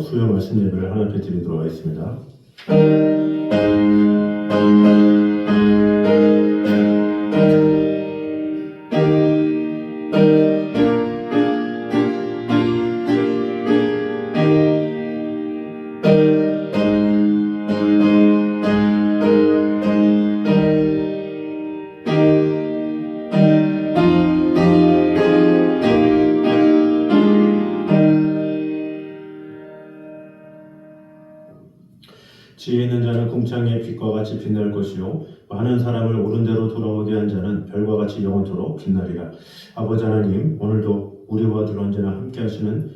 수요 말씀 예배를 하나님께 드리도록 하겠습니다. 지혜 있는 자는 궁창의 빛과 같이 빛날 것이요 많은 사람을 옳은 대로 돌아오게 한 자는 별과 같이 영원토록 빛나리라. 아버지 하나님, 오늘도 우리와 늘 언제나 함께 하시는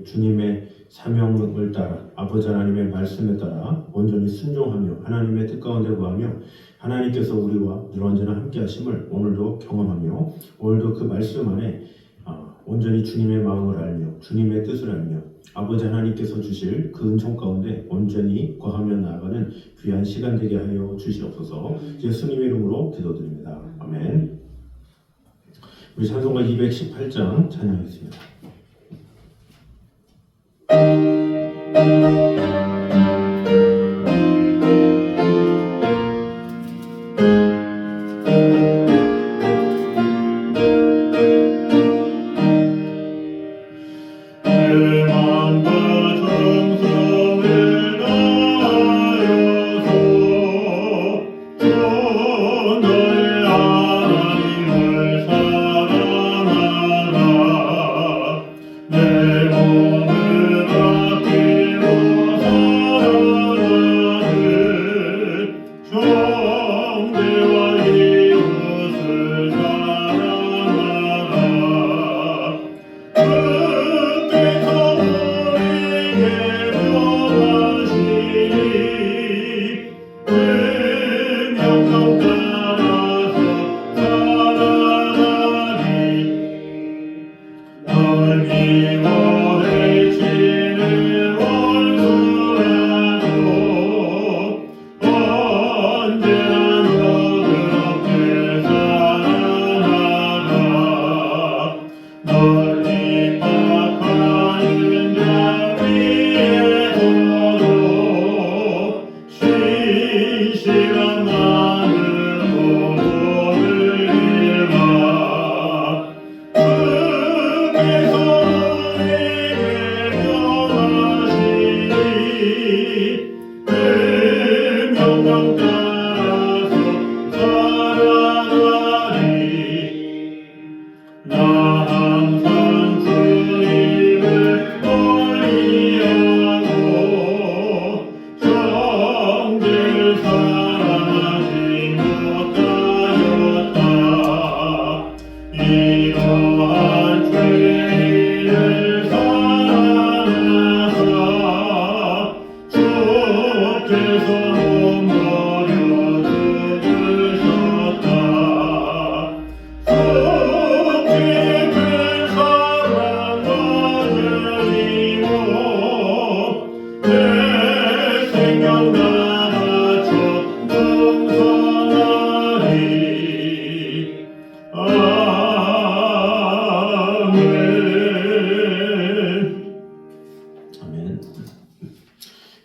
주님의 사명을 따라 아버지 하나님의 말씀에 따라 온전히 순종하며 하나님의 뜻 가운데 구하며 하나님께서 우리와 늘 언제나 함께 하심을 오늘도 경험하며 오늘도 그 말씀 안에 온전히 주님의 마음을 알며 주님의 뜻을 알며 아버지 하나님께서 주실 그 은총 가운데 온전히 거하며 나아가는 귀한 시간 되게 하여 주시옵소서. 예수님의 이름으로 기도드립니다. 아멘. 우리 찬송가 218장 찬양하겠습니다.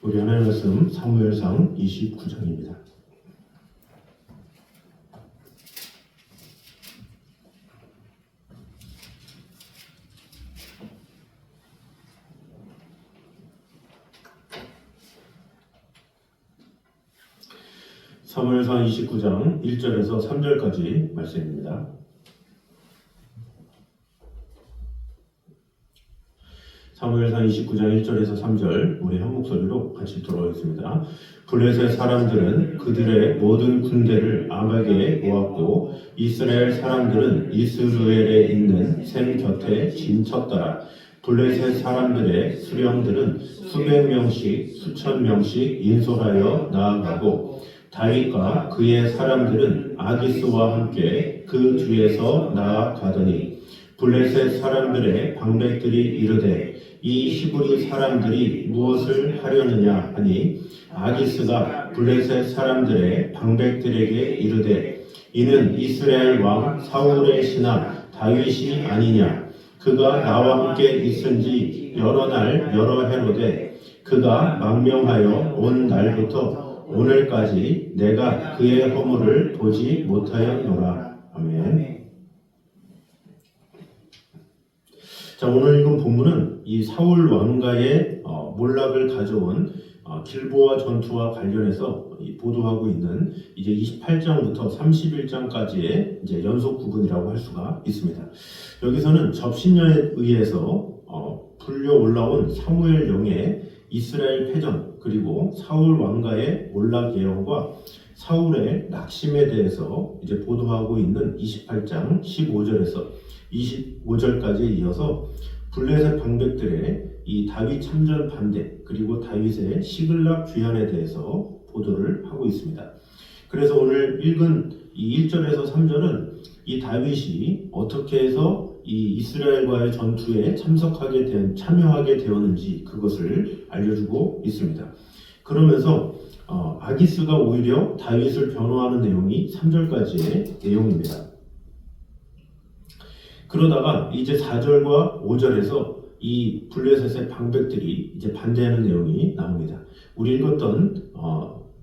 우리 하나님 말씀 사무엘상 29장입니다. 사무엘상 29장 1절에서 3절까지 말씀입니다. 사무엘상 29장 1절에서 3절 우리 한 목소리로 같이 들어보겠습니다. 블레셋 사람들은 그들의 모든 군대를 아말에게 모았고 이스라엘 사람들은 이스루엘에 있는 샘 곁에 진쳤더라. 블레셋 사람들의 수령들은 수백 명씩 수천 명씩 인솔하여 나아가고 다윗과 그의 사람들은 아기스와 함께 그 뒤에서 나아가더니 블레셋 사람들의 방백들이 이르되 이 히브리 사람들이 무엇을 하려느냐 하니 아기스가 블레셋 사람들의 방백들에게 이르되 이는 이스라엘 왕 사울의 신하 다윗이 아니냐. 그가 나와 함께 있은지 여러 날 여러 해로되 그가 망명하여 온 날부터 오늘까지 내가 그의 허물을 보지 못하였노라. 아멘. 자, 오늘 읽은 본문은 이 사울 왕가의 몰락을 가져온 길보아 전투와 관련해서 보도하고 있는 이제 28장부터 31장까지의 이제 연속 부분이라고 할 수가 있습니다. 여기서는 접신녀에 의해서 불려 올라온 사무엘 영의 이스라엘 패전, 그리고 사울 왕가의 몰락 예언과 사울의 낙심에 대해서 이제 보도하고 있는 28장 15절에서 25절까지 이어서 블레셋 방백들의 이 다윗 참전 반대, 그리고 다윗의 시글락 귀환에 대해서 보도를 하고 있습니다. 그래서 오늘 읽은 이 1절에서 3절은 이 다윗이 어떻게 해서 이 이스라엘과의 전투에 참여하게 되었는지 그것을 알려주고 있습니다. 그러면서 아기스가 오히려 다윗을 변호하는 내용이 3절까지의 내용입니다. 그러다가 이제 4절과 5절에서 이 블레셋의 방백들이 이제 반대하는 내용이 나옵니다. 우리 읽었던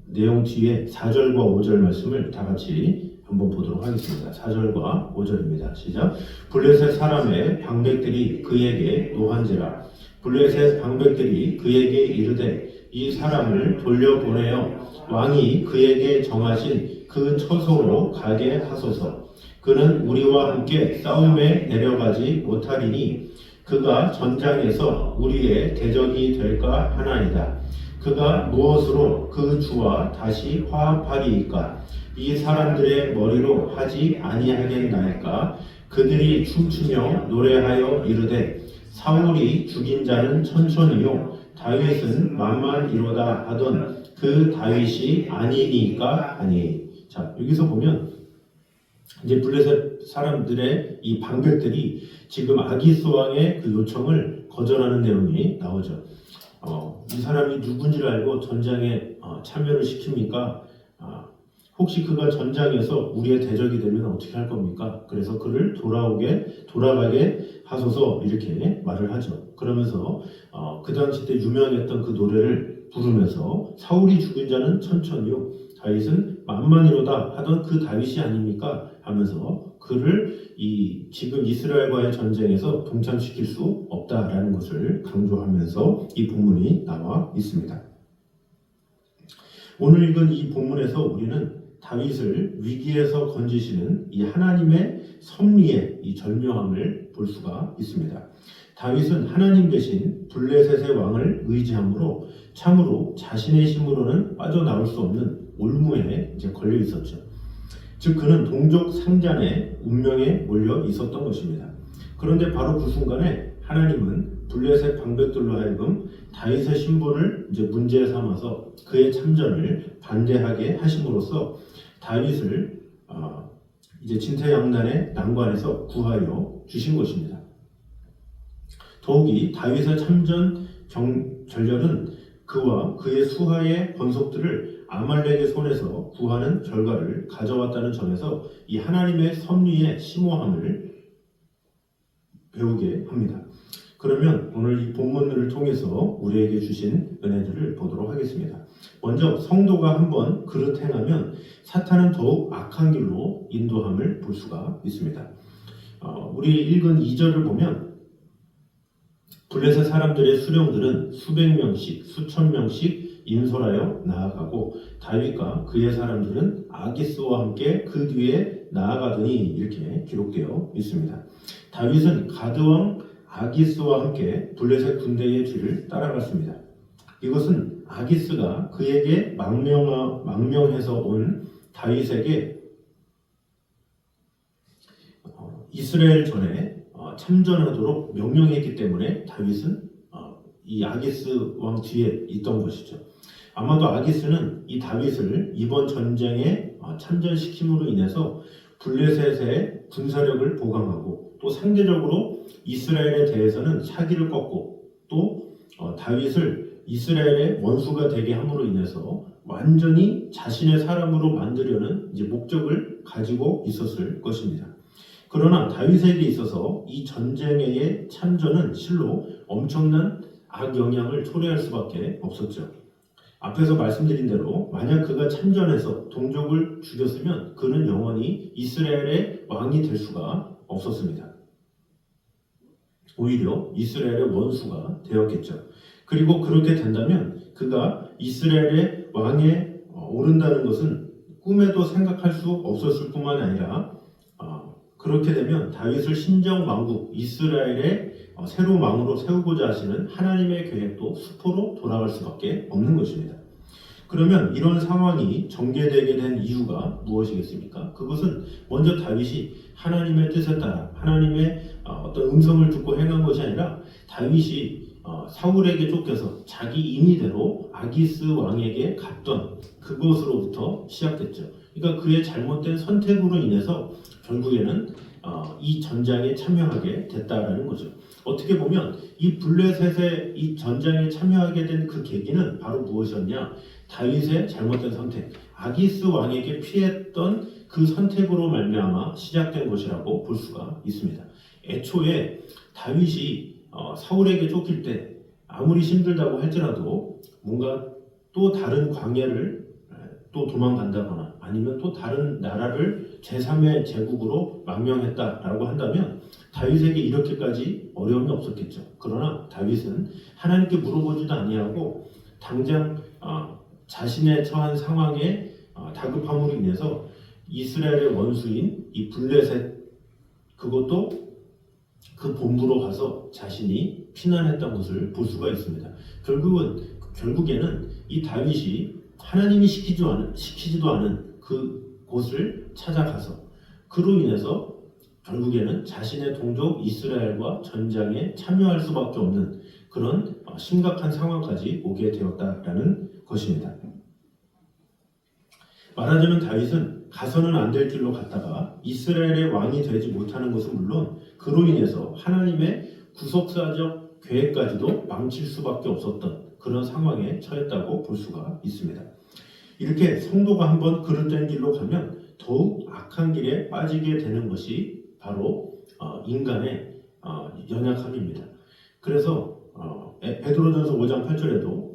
내용 뒤에 4절과 5절 말씀을 다 같이 한번 보도록 하겠습니다. 4절과 5절입니다. 시작. 블레셋 사람의 방백들이 그에게 노한지라. 블레셋 방백들이 그에게 이르되 이 사람을 돌려보내어 왕이 그에게 정하신 그 처소로 가게 하소서. 그는 우리와 함께 싸움에 내려가지 못하리니 그가 전장에서 우리의 대적이 될까 하나이다. 그가 무엇으로 그 주와 다시 화합하리이까? 이 사람들의 머리로 하지 아니하겠나이까? 그들이 춤추며 노래하여 이르되 사울이 죽인 자는 천천히요 다윗은 만만이로다 하던 그 다윗이 아니니까 하니. 자, 여기서 보면 이제 블레셋 사람들의 이 방백들이 지금 아기스 왕의 그 요청을 거절하는 내용이 나오죠. 이 사람이 누군지를 알고 전장에 참여를 시킵니까? 혹시 그가 전장에서 우리의 대적이 되면 어떻게 할 겁니까? 그래서 그를 돌아가게 하소서 이렇게 말을 하죠. 그러면서 그 당시 때 유명했던 그 노래를 부르면서 사울이 죽인 자는 천천히요 다윗은 만만이로다 하던 그 다윗이 아닙니까? 하면서 그를 지금 이스라엘과의 전쟁에서 동참시킬 수 없다라는 것을 강조하면서 이 본문이 나와 있습니다. 오늘 읽은 이 본문에서 우리는 다윗을 위기에서 건지시는 이 하나님의 섭리의 이 절묘함을 볼 수가 있습니다. 다윗은 하나님 대신 블레셋의 왕을 의지함으로 참으로 자신의 힘으로는 빠져나올 수 없는 올무에 이제 걸려 있었죠. 즉 그는 동족 상잔의 운명에 몰려 있었던 것입니다. 그런데 바로 그 순간에 하나님은 블레셋 방백들로 하여금 다윗의 신분을 이제 문제 삼아서 그의 참전을 반대하게 하심으로써 다윗을 이제 진퇴양난의 난관에서 구하여 주신 것입니다. 더욱이 다윗의 참전 전략은 그와 그의 수하의 번속들을 아말렉의 손에서 구하는 결과를 가져왔다는 점에서 이 하나님의 섭리의 심오함을 배우게 합니다. 그러면 오늘 이 본문을 통해서 우리에게 주신 은혜들을 보도록 하겠습니다. 먼저 성도가 한번 그릇 행하면 사탄은 더욱 악한 길로 인도함을 볼 수가 있습니다. 우리 읽은 2절을 보면 블레셋 사람들의 수령들은 수백 명씩 수천 명씩 인솔하여 나아가고 다윗과 그의 사람들은 아기스와 함께 그 뒤에 나아가더니 이렇게 기록되어 있습니다. 다윗은 가드왕 아기스와 함께 블레셋 군대의 뒤를 따라갔습니다. 이것은 아기스가 그에게 망명해서 온 다윗에게 이스라엘 전에 참전하도록 명령했기 때문에 다윗은 이 아기스 왕 뒤에 있던 것이죠. 아마도 아기스는 이 다윗을 이번 전쟁에 참전시킴으로 인해서 블레셋의 군사력을 보강하고 또 상대적으로 이스라엘에 대해서는 사기를 꺾고 또 다윗을 이스라엘의 원수가 되게 함으로 인해서 완전히 자신의 사람으로 만들려는 이제 목적을 가지고 있었을 것입니다. 그러나 다윗에게 있어서 이 전쟁의 참전은 실로 엄청난 악영향을 초래할 수밖에 없었죠. 앞에서 말씀드린 대로 만약 그가 참전해서 동족을 죽였으면 그는 영원히 이스라엘의 왕이 될 수가 없었습니다. 오히려 이스라엘의 원수가 되었겠죠. 그리고 그렇게 된다면 그가 이스라엘의 왕에 오른다는 것은 꿈에도 생각할 수 없었을 뿐만 아니라 그렇게 되면 다윗을 신정 왕국 이스라엘의 새로운 왕으로 세우고자 하시는 하나님의 계획도 수포로 돌아갈 수밖에 없는 것입니다. 그러면 이런 상황이 전개되게 된 이유가 무엇이겠습니까? 그것은 먼저 다윗이 하나님의 뜻에 따라 하나님의 어떤 음성을 듣고 행한 것이 아니라 다윗이 사울에게 쫓겨서 자기 임의대로 아기스 왕에게 갔던 그것으로부터 시작됐죠. 그러니까 그의 잘못된 선택으로 인해서 결국에는 이 전장에 참여하게 됐다라는 거죠. 어떻게 보면 이 블레셋의 이 전장에 참여하게 된 그 계기는 바로 무엇이었냐? 다윗의 잘못된 선택, 아기스 왕에게 피했던 그 선택으로 말미암아 시작된 것이라고 볼 수가 있습니다. 애초에 다윗이 사울에게 쫓길 때 아무리 힘들다고 할지라도 뭔가 또 다른 광야를 또 도망간다거나 아니면 또 다른 나라를 제3의 제국으로 망명했다라고 한다면 다윗에게 이렇게까지 어려움이 없었겠죠. 그러나 다윗은 하나님께 물어보지도 아니하고 당장 자신의 처한 상황에 다급함으로 인해서 이스라엘의 원수인 이 블레셋 그것도 그 본부로 가서 자신이 피난했던 것을 볼 수가 있습니다. 결국에는 이 다윗이 하나님이 시키지도 않은 그 곳을 찾아가서 그로 인해서 결국에는 자신의 동족 이스라엘과 전장에 참여할 수밖에 없는 그런 심각한 상황까지 오게 되었다라는 것입니다. 말하자면 다윗은 가서는 안 될 길로 갔다가 이스라엘의 왕이 되지 못하는 것은 물론 그로 인해서 하나님의 구속사적 계획까지도 망칠 수밖에 없었던 그런 상황에 처했다고 볼 수가 있습니다. 이렇게 성도가 한번 그릇된 길로 가면 더욱 악한 길에 빠지게 되는 것이 바로 인간의 연약함입니다. 그래서 베드로전서 5장 8절에도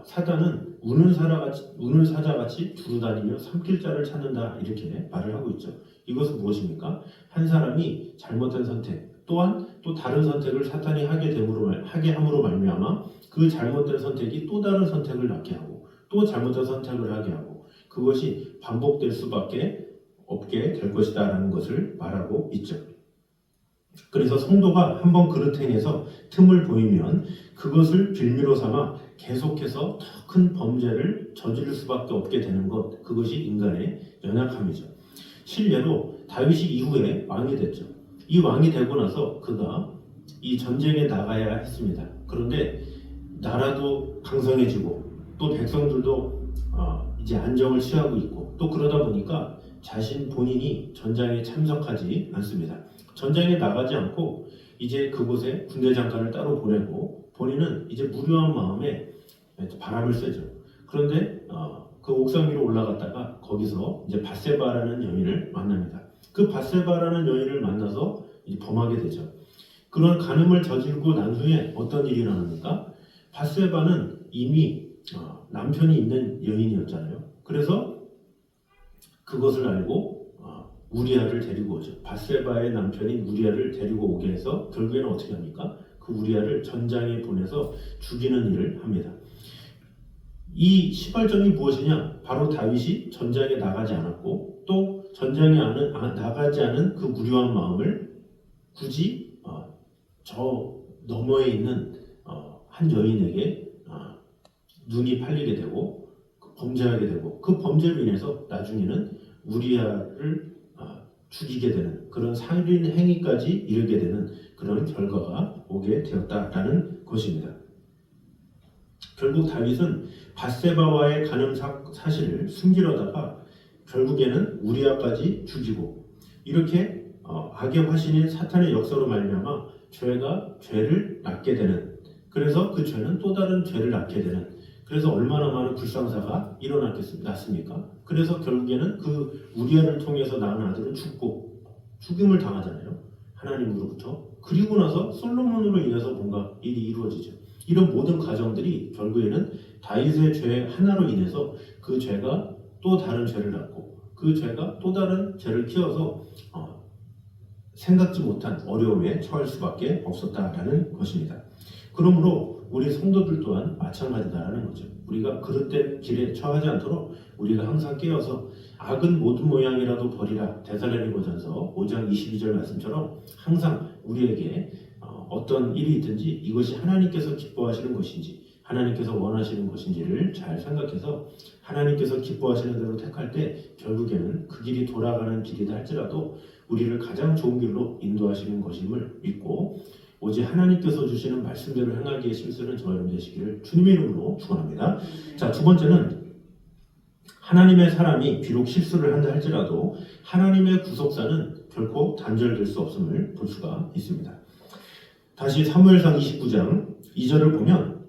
사단은 우는 사자같이 두루다니며 삼킬 자를 찾는다 이렇게 말을 하고 있죠. 이것은 무엇입니까? 한 사람이 잘못된 선택 또한 또 다른 선택을 사탄이 하게 함으로 말미암아 그 잘못된 선택이 또 다른 선택을 낳게 하고 또 잘못된 선택을 하게 하고 그것이 반복될 수밖에 없게 될 것이다 라는 것을 말하고 있죠. 그래서 성도가 한번 그릇 행해서 틈을 보이면 그것을 빌미로 삼아 계속해서 더 큰 범죄를 저지를 수밖에 없게 되는 것, 그것이 인간의 연약함이죠. 실례로 다윗이 이후에 왕이 됐죠. 이 왕이 되고 나서 그가 이 전쟁에 나가야 했습니다. 그런데 나라도 강성해지고 또 백성들도 이제 안정을 취하고 있고 또 그러다 보니까 본인이 전장에 참석하지 않습니다. 전장에 나가지 않고 이제 그곳에 군대 장관을 따로 보내고 본인은 이제 무료한 마음에 바람을 쐬죠. 그런데 그 옥상 위로 올라갔다가 거기서 이제 밧세바라는 여인을 만납니다. 그 밧세바라는 여인을 만나서 이제 범하게 되죠. 그런 간음을 저지르고 난 후에 어떤 일이 일어납니까? 밧세바는 이미 남편이 있는 여인이었잖아요. 그래서 그것을 알고 우리아를 데리고 오죠. 밧세바의 남편인 우리아를 데리고 오게 해서 결국에는 어떻게 합니까? 그 우리아를 전장에 보내서 죽이는 일을 합니다. 이 시발점이 무엇이냐? 바로 다윗이 전장에 나가지 않았고 또 전장에 나가지 않은 그 무료한 마음을 굳이 저 너머에 있는 한 여인에게 눈이 팔리게 되고 범죄하게 되고 그 범죄로 인해서 나중에는 우리아를 죽이게 되는 그런 살인 행위까지 이르게 되는 그런 결과가 오게 되었다라는 것입니다. 결국 다윗은 밧세바와의 간음 사실을 숨기려다가 결국에는 우리아까지 죽이고 이렇게 악의 화신인 사탄의 역사로 말미암아 죄가 죄를 낳게 되는 그래서 그 죄는 또 다른 죄를 낳게 되는 그래서 얼마나 많은 불상사가 났습니까? 그래서 결국에는 그 우리아를 통해서 낳은 아들은 죽임을 당하잖아요. 하나님으로부터. 그리고 나서 솔로몬으로 인해서 뭔가 일이 이루어지죠. 이런 모든 과정들이 결국에는 다윗의 죄 하나로 인해서 그 죄가 또 다른 죄를 낳고 그 죄가 또 다른 죄를 키워서 생각지 못한 어려움에 처할 수밖에 없었다라는 것입니다. 그러므로 우리 성도들 또한 마찬가지다라는 거죠. 우리가 그릇된 길에 처하지 않도록 우리가 항상 깨어서 악은 모든 모양이라도 버리라. 데살로니가전서 5장 22절 말씀처럼 항상 우리에게 어떤 일이 있든지 이것이 하나님께서 기뻐하시는 것인지 하나님께서 원하시는 것인지를 잘 생각해서 하나님께서 기뻐하시는 대로 택할 때 결국에는 그 길이 돌아가는 길이다 할지라도 우리를 가장 좋은 길로 인도하시는 것임을 믿고 오직 하나님께서 주시는 말씀대로 행하기에 실수는 저와 여러분 되시기를 주님의 이름으로 축원합니다. 자, 두 번째는 하나님의 사람이 비록 실수를 한다 할지라도 하나님의 구속사는 결코 단절될 수 없음을 볼 수가 있습니다. 다시 사무엘상 29장 2절을 보면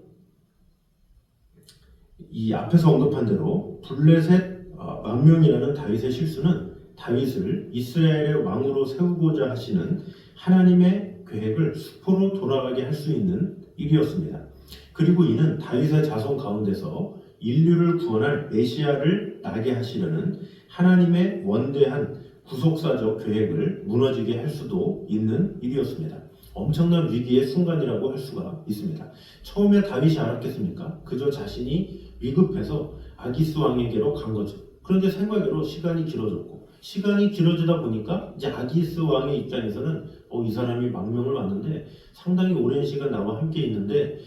이 앞에서 언급한 대로 블레셋 망명이라는 다윗의 실수는 다윗을 이스라엘의 왕으로 세우고자 하시는 하나님의 계획을 수포로 돌아가게 할 수 있는 일이었습니다. 그리고 이는 다윗의 자손 가운데서 인류를 구원할 메시아를 나게 하시려는 하나님의 원대한 구속사적 계획을 무너지게 할 수도 있는 일이었습니다. 엄청난 위기의 순간이라고 할 수가 있습니다. 처음에 다윗이 알았겠습니까? 그저 자신이 위급해서 아기스 왕에게로 간 거죠. 그런데 생각외로 시간이 길어졌고 시간이 길어지다 보니까 이제 아기스 왕의 입장에서는 이 사람이 망명을 왔는데 상당히 오랜 시간 나와 함께 있는데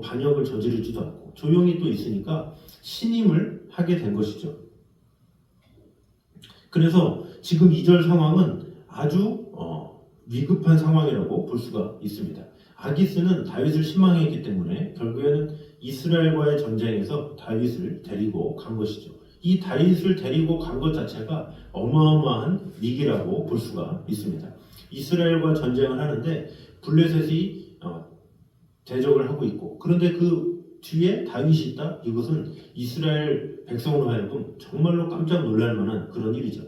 반역을 저지르지도 않고 조용히 또 있으니까 신임을 하게 된 것이죠. 그래서 지금 2절 상황은 아주 위급한 상황이라고 볼 수가 있습니다. 아기스는 다윗을 실망했기 때문에 결국에는 이스라엘과의 전쟁에서 다윗을 데리고 간 것이죠. 이 다윗을 데리고 간 것 자체가 어마어마한 위기라고 볼 수가 있습니다. 이스라엘과 전쟁을 하는데 블레셋이 대적을 하고 있고 그런데 그 뒤에 다윗이 있다? 이것은 이스라엘 백성으로 하여금 정말로 깜짝 놀랄 만한 그런 일이죠.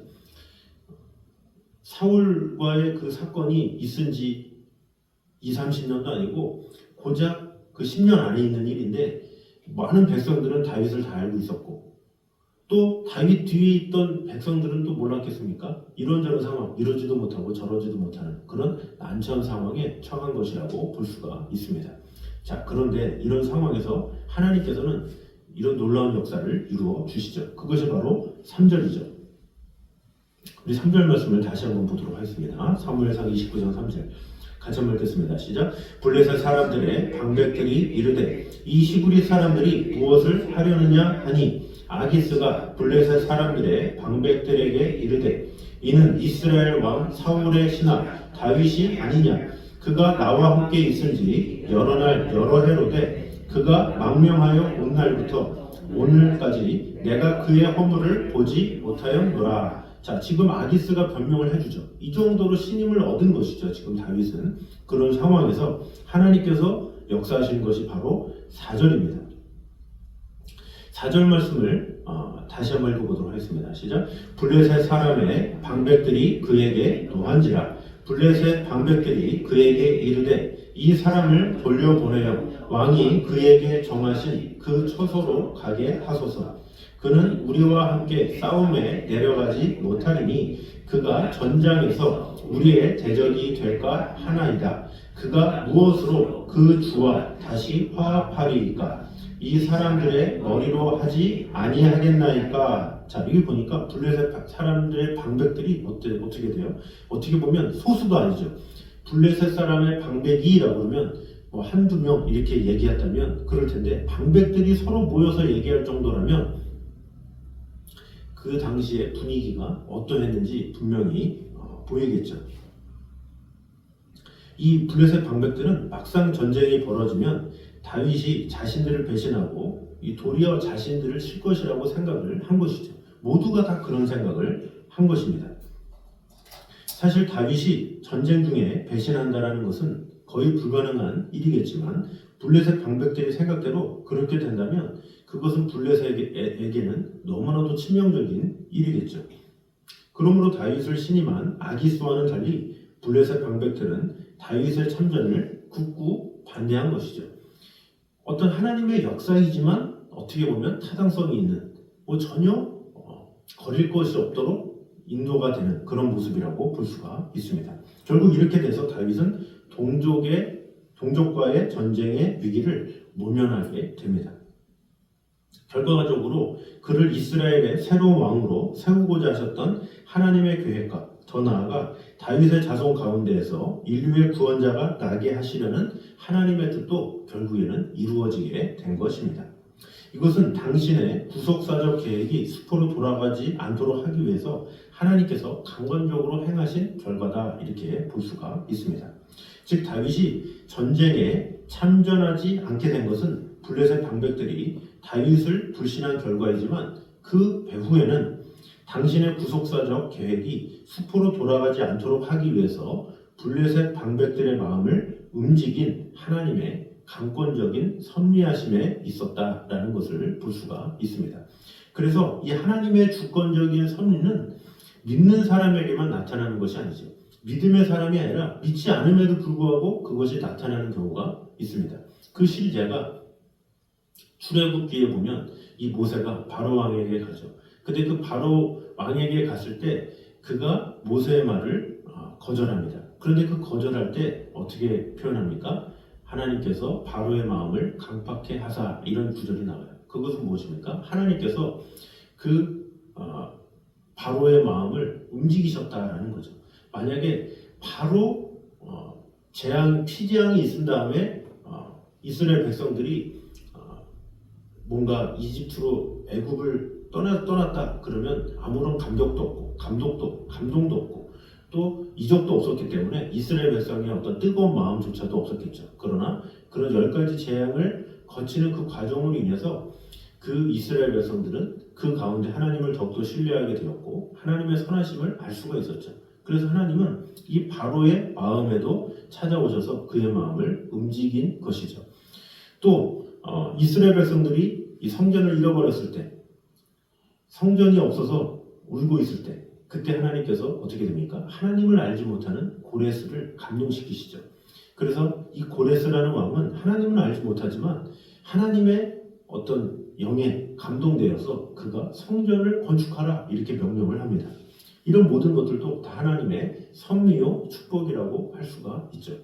사울과의 그 사건이 있은 지 20-30년도 아니고 고작 그 10년 안에 있는 일인데 많은 백성들은 다윗을 다 알고 있었고 또 다윗 뒤에 있던 백성들은 또 몰랐겠습니까? 이런저런 상황, 이러지도 못하고 저러지도 못하는 그런 난처한 상황에 처한 것이라고 볼 수가 있습니다. 자, 그런데 이런 상황에서 하나님께서는 이런 놀라운 역사를 이루어 주시죠. 그것이 바로 3절이죠. 우리 3절 말씀을 다시 한번 보도록 하겠습니다. 사무엘상 29장 3절 같이 한번 읽겠습니다. 시작. 블레셋 사람들의 방백들이 이르되 이 시부리 사람들이 무엇을 하려느냐 하니 아기스가 블레셋 사람들의 방백들에게 이르되 이는 이스라엘 왕 사울의 신하 다윗이 아니냐. 그가 나와 함께 있은지 여러 날 여러 해로되 그가 망명하여 온 날부터 오늘까지 내가 그의 허물을 보지 못하였노라. 자, 지금 아기스가 변명을 해주죠. 이 정도로 신임을 얻은 것이죠. 지금 다윗은 그런 상황에서 하나님께서 역사하신 것이 바로 4절입니다. 4절 말씀을 다시 한번 읽어보도록 하겠습니다. 시작. 블레셋 사람의 방백들이 그에게 노한지라. 블레셋 방백들이 그에게 이르되 이 사람을 돌려보내어 왕이 그에게 정하신 그 처소로 가게 하소서. 그는 우리와 함께 싸움에 내려가지 못하리니 그가 전장에서 우리의 대적이 될까 하나이다. 그가 무엇으로 그 주와 다시 화합하리이까? 이 사람들의 머리로 하지 아니하겠나이까? 자, 여기 보니까 블레셋 사람들의 방백들이 어떻게 돼요? 어떻게 보면 소수도 아니죠. 블레셋 사람의 방백이라고 그러면 뭐 한두 명 이렇게 얘기했다면 그럴 텐데 방백들이 서로 모여서 얘기할 정도라면 그 당시의 분위기가 어떠했는지 분명히 보이겠죠. 이 블레셋 방백들은 막상 전쟁이 벌어지면 다윗이 자신들을 배신하고 이 도리어 자신들을 칠 것이라고 생각을 한 것이죠. 모두가 다 그런 생각을 한 것입니다. 사실 다윗이 전쟁 중에 배신한다는 것은 거의 불가능한 일이겠지만 블레셋 방백들의 생각대로 그렇게 된다면 그것은 블레셋에게는 너무나도 치명적인 일이겠죠. 그러므로 다윗을 신임한 아기스와는 달리 블레셋 방백들은 다윗의 참전을 굳고 반대한 것이죠. 어떤 하나님의 역사이지만 어떻게 보면 타당성이 있는 전혀 거릴 것이 없도록 인도가 되는 그런 모습이라고 볼 수가 있습니다. 결국 이렇게 돼서 다윗은 동족과의 전쟁의 위기를 모면하게 됩니다. 결과적으로 그를 이스라엘의 새로운 왕으로 세우고자 하셨던 하나님의 계획과 더 나아가 다윗의 자손 가운데에서 인류의 구원자가 나게 하시려는 하나님의 뜻도 결국에는 이루어지게 된 것입니다. 이것은 당신의 구속사적 계획이 수포로 돌아가지 않도록 하기 위해서 하나님께서 강권적으로 행하신 결과다, 이렇게 볼 수가 있습니다. 즉 다윗이 전쟁에 참전하지 않게 된 것은 블레셋 방백들이 다윗을 불신한 결과이지만 그 배후에는 당신의 구속사적 계획이 수포로 돌아가지 않도록 하기 위해서 블레셋 방백들의 마음을 움직인 하나님의 강권적인 섭리하심에 있었다라는 것을 볼 수가 있습니다. 그래서 이 하나님의 주권적인 섭리는 믿는 사람에게만 나타나는 것이 아니죠. 믿음의 사람이 아니라 믿지 않음에도 불구하고 그것이 나타나는 경우가 있습니다. 그 실제가 출애굽기에 보면 이 모세가 바로 왕에게 가죠. 근데 그 바로 왕에게 갔을 때 그가 모세의 말을 거절합니다. 그런데 그 거절할 때 어떻게 표현합니까? 하나님께서 바로의 마음을 강팍해 하사, 이런 구절이 나와요. 그것은 무엇입니까? 하나님께서 그 바로의 마음을 움직이셨다라는 거죠. 만약에 바로 피재앙이 있은 다음에 이스라엘 백성들이 뭔가 이집트로 애굽을 떠났다 그러면 아무런 감동도 없고 감동도 없고 또 이적도 없었기 때문에 이스라엘 백성의 어떤 뜨거운 마음조차도 없었겠죠. 그러나 그런 10가지 재앙을 거치는 그 과정으로 인해서 그 이스라엘 백성들은 그 가운데 하나님을 더욱더 신뢰하게 되었고 하나님의 선하심을 알 수가 있었죠. 그래서 하나님은 이 바로의 마음에도 찾아오셔서 그의 마음을 움직인 것이죠. 또 이스라엘 백성들이 이 성전을 잃어버렸을 때, 성전이 없어서 울고 있을 때, 그때 하나님께서 어떻게 됩니까? 하나님을 알지 못하는 고레스를 감동시키시죠. 그래서 이 고레스라는 왕은 하나님을 알지 못하지만 하나님의 어떤 영에 감동되어서 그가 성전을 건축하라, 이렇게 명령을 합니다. 이런 모든 것들도 다 하나님의 섭리요 축복이라고 할 수가 있죠.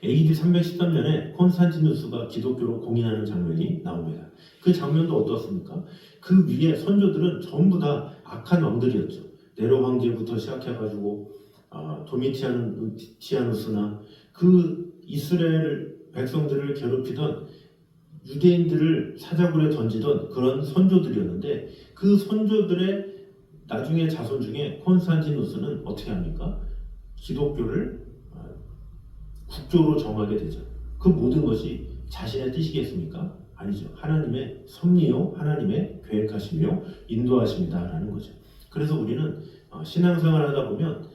AD 313년에 콘스탄티누스가 기독교로 공인하는 장면이 나옵니다. 그 장면도 어떻습니까? 그 위에 선조들은 전부 다 악한 왕들이었죠. 네로 황제부터 시작해가지고 도미티아누스나 그 이스라엘 백성들을 괴롭히던 유대인들을 사자굴에 던지던 그런 선조들이었는데 그 선조들의 나중에 자손 중에 콘스탄티누스는 어떻게 합니까? 기독교를 국교로 정하게 되죠. 그 모든 것이 자신의 뜻이겠습니까? 아니죠. 하나님의 섭리요, 하나님의 계획하시며 인도하십니다라는 거죠. 그래서 우리는 신앙생활을 하다 보면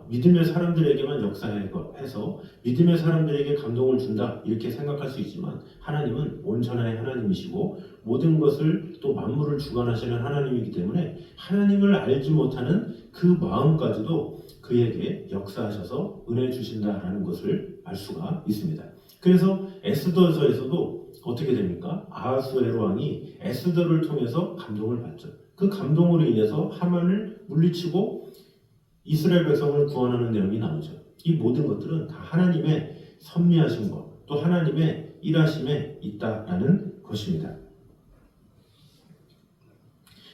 믿음의 사람들에게만 역사해서 믿음의 사람들에게 감동을 준다, 이렇게 생각할 수 있지만 하나님은 온전한 하나님이시고 모든 것을 또 만물을 주관하시는 하나님이기 때문에 하나님을 알지 못하는 그 마음까지도 그에게 역사하셔서 은혜 주신다라는 것을 알 수가 있습니다. 그래서 에스더서에서도 어떻게 됩니까? 아하수에로 왕이 에스더를 통해서 감동을 받죠. 그 감동으로 인해서 하만을 물리치고 이스라엘 백성을 구원하는 내용이 나오죠. 이 모든 것들은 다 하나님의 섭리하신 것, 또 하나님의 일하심에 있다라는 것입니다.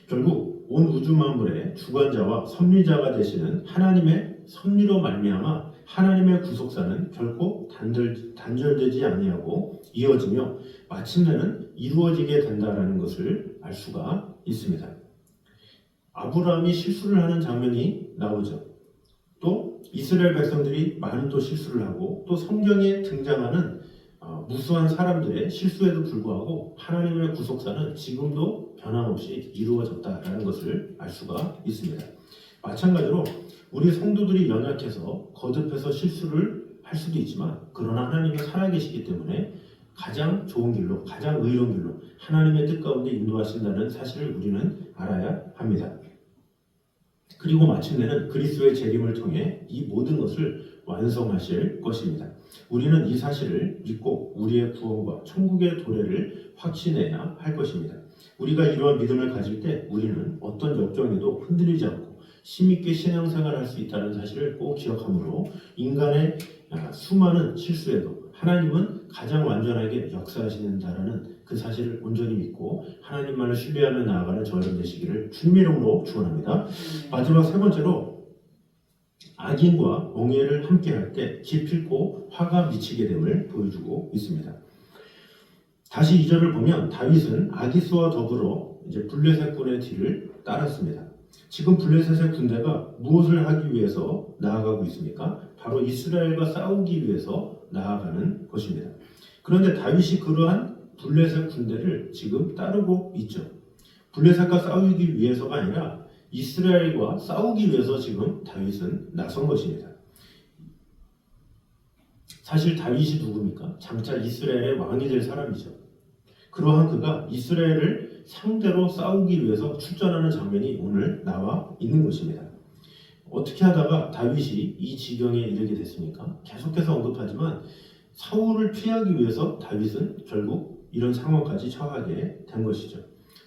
결국 온 우주 만물의 주관자와 섭리자가 되시는 하나님의 섭리로 말미암아 하나님의 구속사는 결코 단절되지 아니하고 이어지며 마침내는 이루어지게 된다라는 것을 알 수가 있습니다. 아브라함이 실수를 하는 장면이 나오죠. 또 이스라엘 백성들이 많은 또 실수를 하고 또 성경에 등장하는 무수한 사람들의 실수에도 불구하고 하나님의 구속사는 지금도 변함없이 이루어졌다라는 것을 알 수가 있습니다. 마찬가지로 우리 성도들이 연약해서 거듭해서 실수를 할 수도 있지만 그러나 하나님은 살아계시기 때문에 가장 좋은 길로, 가장 의로운 길로 하나님의 뜻 가운데 인도하신다는 사실을 우리는 알아야 합니다. 그리고 마침내는 그리스도의 재림을 통해 이 모든 것을 완성하실 것입니다. 우리는 이 사실을 믿고 우리의 구원과 천국의 도래를 확신해야 할 것입니다. 우리가 이러한 믿음을 가질 때 우리는 어떤 역경에도 흔들리지 않고 힘있게 신앙생활을 할 수 있다는 사실을 꼭 기억하므로 인간의 수많은 실수에도 하나님은 가장 완전하게 역사하시는다라는 그 사실을 온전히 믿고 하나님만을 신뢰하며 나아가는 저와 여러분 되시기를 주님의 이름으로 축원합니다. 마지막 세 번째로 악인과 멍에를 함께할 때 기필코 화가 미치게 됨을 보여주고 있습니다. 다시 2절을 보면 다윗은 아기스와 더불어 이제 블레셋 군의 뒤를 따랐습니다. 지금 블레셋의 군대가 무엇을 하기 위해서 나아가고 있습니까? 바로 이스라엘과 싸우기 위해서 나아가는 것입니다. 그런데 다윗이 그러한 블레셋 군대를 지금 따르고 있죠. 블레셋과 싸우기 위해서가 아니라 이스라엘과 싸우기 위해서 지금 다윗은 나선 것입니다. 사실 다윗이 누굽니까? 장차 이스라엘의 왕이 될 사람이죠. 그러한 그가 이스라엘을 상대로 싸우기 위해서 출전하는 장면이 오늘 나와 있는 것입니다. 어떻게 하다가 다윗이 이 지경에 이르게 됐습니까? 계속해서 언급하지만 사울을 피하기 위해서 다윗은 결국 이런 상황까지 처하게 된 것이죠.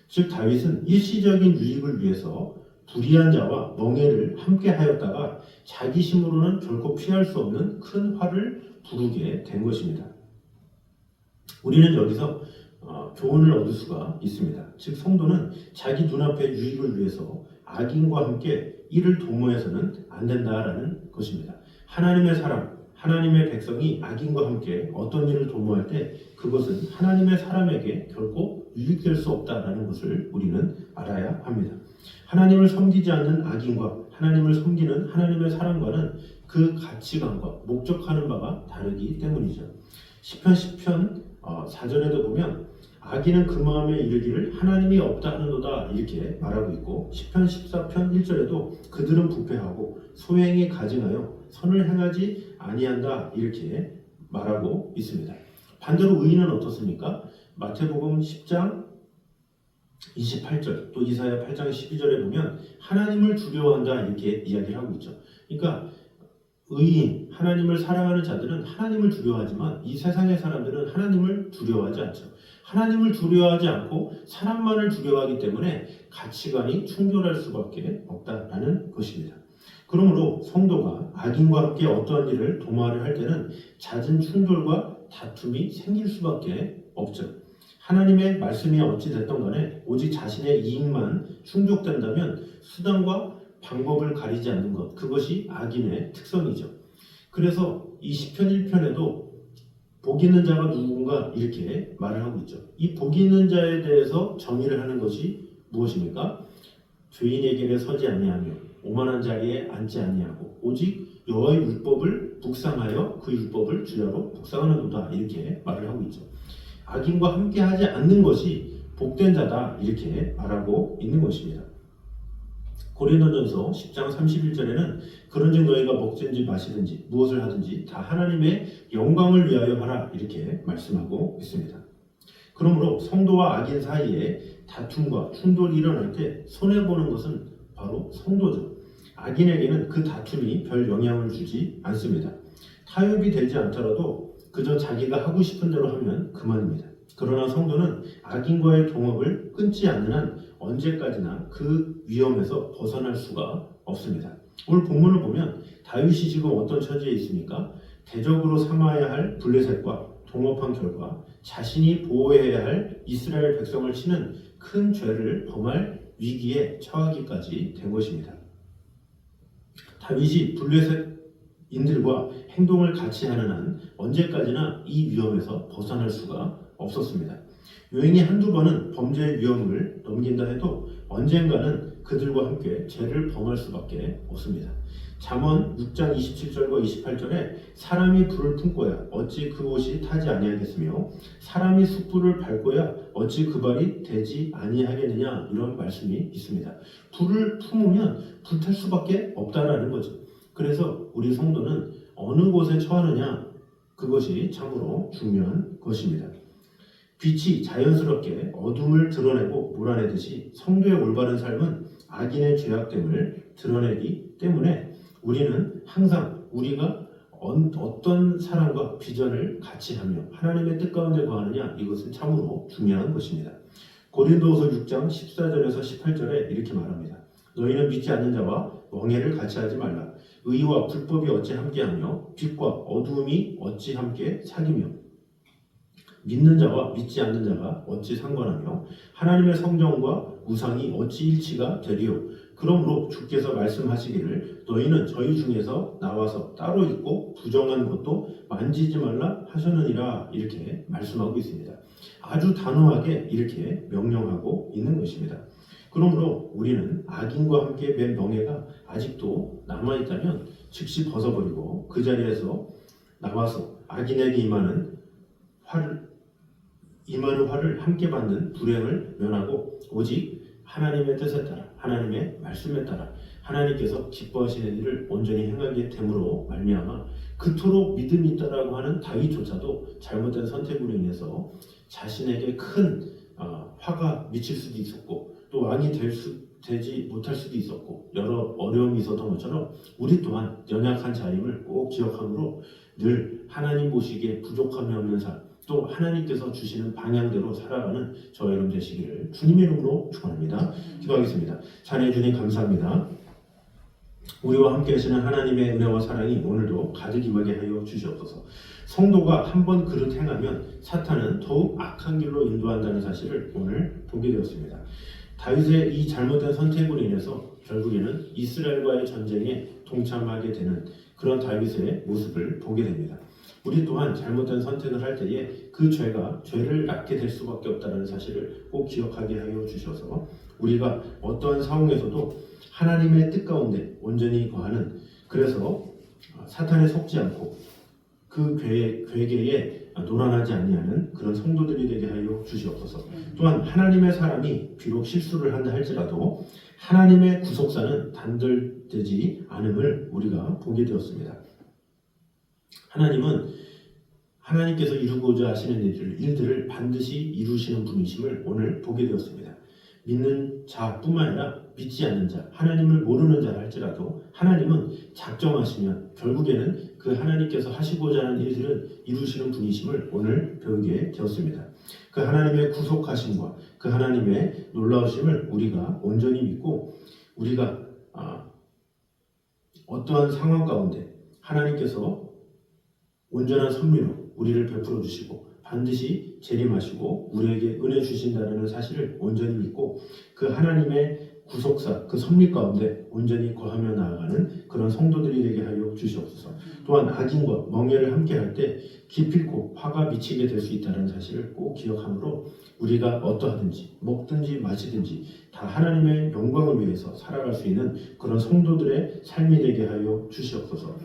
즉 다윗은 일시적인 유익을 위해서 불의한 자와 멍에를 함께 하였다가 자기 힘으로는 결코 피할 수 없는 큰 화를 부르게 된 것입니다. 우리는 여기서 교훈을 얻을 수가 있습니다. 즉 성도는 자기 눈앞의 유익을 위해서 악인과 함께 이를 도모해서는 안 된다라는 것입니다. 하나님의 사람, 하나님의 백성이 악인과 함께 어떤 일을 도모할 때 그것은 하나님의 사람에게 결코 유익될 수 없다라는 것을 우리는 알아야 합니다. 하나님을 섬기지 않는 악인과 하나님을 섬기는 하나님의 사람과는 그 가치관과 목적하는 바가 다르기 때문이죠. 시편 4절에도 보면 악인은 그 마음에 이르기를 하나님이 없다 하는도다 이렇게 말하고 있고 시편 14편 1절에도 그들은 부패하고 소행이 가증하여 선을 행하지 아니한다 이렇게 말하고 있습니다. 반대로 의인은 어떻습니까? 마태복음 10장 28절 또 이사야 8장 12절에 보면 하나님을 두려워한다 이렇게 이야기를 하고 있죠. 그러니까 의인, 하나님을 사랑하는 자들은 하나님을 두려워하지만 이 세상의 사람들은 하나님을 두려워하지 않죠. 하나님을 두려워하지 않고 사람만을 두려워하기 때문에 가치관이 충돌할 수밖에 없다라는 것입니다. 그러므로 성도가 악인과 함께 어떠한 일을 도모하려 할 때는 잦은 충돌과 다툼이 생길 수밖에 없죠. 하나님의 말씀이 어찌 됐던 간에 오직 자신의 이익만 충족된다면 수단과 방법을 가리지 않는 것, 그것이 악인의 특성이죠. 그래서 이 시편 1편에도 복 있는 자가 누군가 이렇게 말을 하고 있죠. 이 복 있는 자에 대해서 정의를 하는 것이 무엇입니까? 죄인에게는 서지 아니하며 오만한 자리에 앉지 아니하고 오직 여호와의 율법을 묵상하여 그 율법을 주야로 묵상하는도다 이렇게 말을 하고 있죠. 악인과 함께하지 않는 것이 복된 자다 이렇게 말하고 있는 것입니다. 고린도전서 10장 31절에는 그런즉 너희가 먹든지 마시든지 무엇을 하든지 다 하나님의 영광을 위하여 하라 이렇게 말씀하고 있습니다. 그러므로 성도와 악인 사이에 다툼과 충돌이 일어날 때 손해보는 것은 바로 성도죠. 악인에게는 그 다툼이 별 영향을 주지 않습니다. 타협이 되지 않더라도 그저 자기가 하고 싶은 대로 하면 그만입니다. 그러나 성도는 악인과의 동업을 끊지 않는 한 언제까지나 그 위험에서 벗어날 수가 없습니다. 오늘 본문을 보면 다윗이 지금 어떤 처지에 있습니까? 대적으로 삼아야 할 블레셋과 동업한 결과 자신이 보호해야 할 이스라엘 백성을 치는 큰 죄를 범할 위기에 처하기까지 된 것입니다. 다윗이 블레셋인들과 행동을 같이 하는 한 언제까지나 이 위험에서 벗어날 수가 없었습니다. 요인이 한두 번은 범죄의 위험을 넘긴다 해도 언젠가는 그들과 함께 죄를 범할 수밖에 없습니다. 잠언 6장 27절과 28절에 사람이 불을 품고야 어찌 그 옷이 타지 아니하겠으며 사람이 숯불을 밟고야 어찌 그 발이 되지 아니하겠느냐 이런 말씀이 있습니다. 불을 품으면 불탈 수밖에 없다라는 거죠. 그래서 우리 성도는 어느 곳에 처하느냐 그것이 참으로 중요한 것입니다. 빛이 자연스럽게 어둠을 드러내고 몰아내듯이 성도의 올바른 삶은 악인의 죄악됨을 드러내기 때문에 우리는 항상 우리가 어떤 사랑과 비전을 같이 하며 하나님의 뜻 가운데 거하느냐, 이것은 참으로 중요한 것입니다. 고린도후서 6장 14절에서 18절에 이렇게 말합니다. 너희는 믿지 않는 자와 멍해를 같이 하지 말라. 의와 불법이 어찌 함께하며 빛과 어두움이 어찌 함께 사귀며 믿는 자와 믿지 않는 자가 어찌 상관하며 하나님의 성전과 우상이 어찌 일치가 되리요. 그러므로 주께서 말씀하시기를 너희는 저희 중에서 나와서 따로 있고 부정한 것도 만지지 말라 하셨느니라, 이렇게 말씀하고 있습니다. 아주 단호하게 이렇게 명령하고 있는 것입니다. 그러므로 우리는 악인과 함께 맨 멍에가 아직도 남아있다면 즉시 벗어버리고 그 자리에서 나와서 악인에게 임하는 화를 함께 받는 불행을 면하고 오직 하나님의 뜻에 따라, 하나님의 말씀에 따라 하나님께서 기뻐하시는 일을 온전히 행하게 됨으로 말미암아 그토록 믿음이 있다라고 하는 다윗조차도 잘못된 선택으로 인해서 자신에게 큰 화가 미칠 수도 있었고 또 왕이 되지 못할 수도 있었고 여러 어려움이 있었던 것처럼 우리 또한 연약한 자임을 꼭 기억함으로 늘 하나님 보시기에 부족함이 없는 삶, 또 하나님께서 주시는 방향대로 살아가는 저와 여러분 되시기를 주님의 이름으로 축원합니다. 기도하겠습니다. 자네 주님 감사합니다. 우리와 함께 하시는 하나님의 은혜와 사랑이 오늘도 가득 임하게 하여 주시옵소서. 성도가 한번 그릇 행하면 사탄은 더욱 악한 길로 인도한다는 사실을 오늘 보게 되었습니다. 다윗의 이 잘못된 선택으로 인해서 결국에는 이스라엘과의 전쟁에 동참하게 되는 그런 다윗의 모습을 보게 됩니다. 우리 또한 잘못된 선택을 할 때에 그 죄가 죄를 낳게 될 수밖에 없다는 사실을 꼭 기억하게 하여 주셔서 우리가 어떠한 상황에서도 하나님의 뜻 가운데 온전히 거하는, 그래서 사탄에 속지 않고 그 괴계에 노란하지 아니하는 그런 성도들이 되게 하여 주시옵소서. 또한 하나님의 사람이 비록 실수를 한다 할지라도 하나님의 구속사는 단절되지 않음을 우리가 보게 되었습니다. 하나님께서 이루고자 하시는 일들을 반드시 이루시는 분이심을 오늘 보게 되었습니다. 믿는 자뿐만 아니라 믿지 않는 자, 하나님을 모르는 자라 할지라도 하나님은 작정하시면 결국에는 그 하나님께서 하시고자 하는 일들은 이루시는 분이심을 오늘 배우게 되었습니다. 그 하나님의 구속하심과 그 하나님의 놀라우심을 우리가 온전히 믿고 우리가 어떠한 상황 가운데 하나님께서 온전한 섭리로 우리를 베풀어 주시고 반드시 재림하시고 우리에게 은혜 주신다는 사실을 온전히 믿고 그 하나님의 구속사, 그 섭리 가운데 온전히 거하며 나아가는 그런 성도들이 되게 하여 주시옵소서. 또한 악인과 멍에를 함께 할 때 기필코 화가 미치게 될 수 있다는 사실을 꼭 기억하므로 우리가 어떠하든지 먹든지 마시든지 다 하나님의 영광을 위해서 살아갈 수 있는 그런 성도들의 삶이 되게 하여 주시옵소서.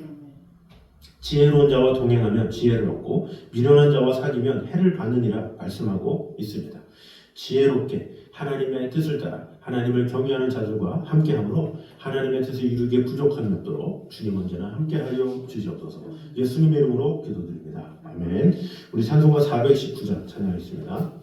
지혜로운 자와 동행하면 지혜를 얻고 미련한 자와 사귀면 해를 받느니라 말씀하고 있습니다. 지혜롭게 하나님의 뜻을 따라 하나님을 경외하는 자들과 함께함으로 하나님의 뜻을 이루기에 부족함이 없도록 주님 언제나 함께하여 주시옵소서. 예수님의 이름으로 기도드립니다. 아멘. 우리 찬송가 419장 찬양하겠습니다.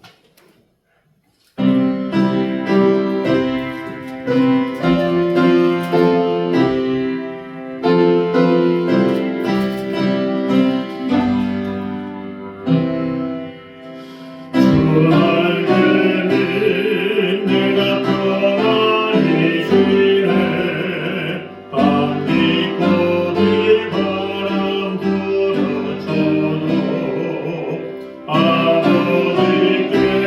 아버지께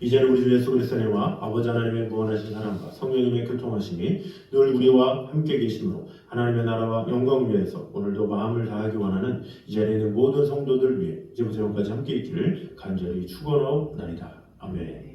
이제는 우리 주 예수 그리스도의 은혜와 아버지 하나님의 무한하신 사랑과 성령님의 교통하심이 늘 우리와 함께 계심으로 하나님의 나라와 영광을 위해서 오늘도 마음을 다하기 원하는 이 자리에 있는 모든 성도들 위해 이제부터 영까지 함께 있기를 간절히 축원하옵나이다. 아멘.